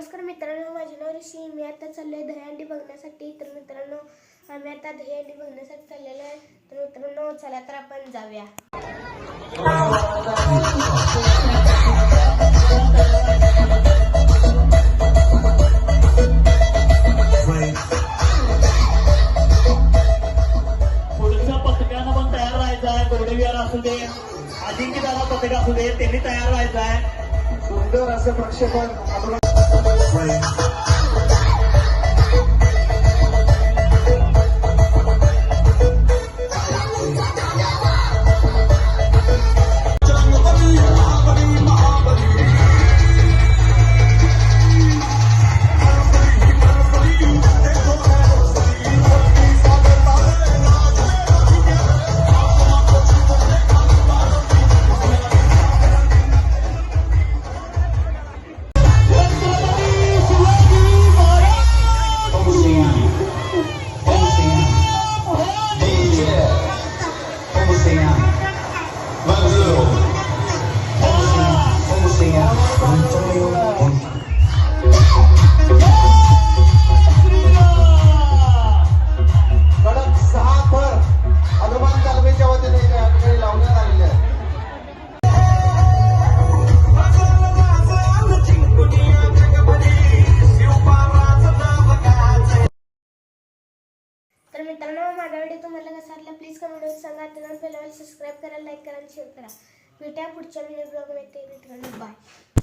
नमस्कार मित्रांनो, माझे नाव ऋषी. मी आता चाललोय दहीहंडी बघण्यासाठी. तर मित्रांनो, आम्ही आता दहीहंडी बघण्यासाठी चाललेलो आहे. तर मित्रांनो, चला तर आपण जाऊया. पुढच्या पथकानं पण तयार राहायचं आहे. गोडेविहार असू दे, अजिंक्य दादा पथक असू दे, त्यांनी तयार राहायचं आहे. सुंदर असं प्रक्षेपण तर मित्रांनो, माझा व्हिडिओ तुम्हाला कसा वाटला प्लीज कमेंटमध्ये सांगा. त्यानंतर सबस्क्राईब करा, लाईक करा आणि शेअर करा. भेटूया पुढच्या व्हिडिओ ब्लॉगमध्ये. मित्रांनो, बाय.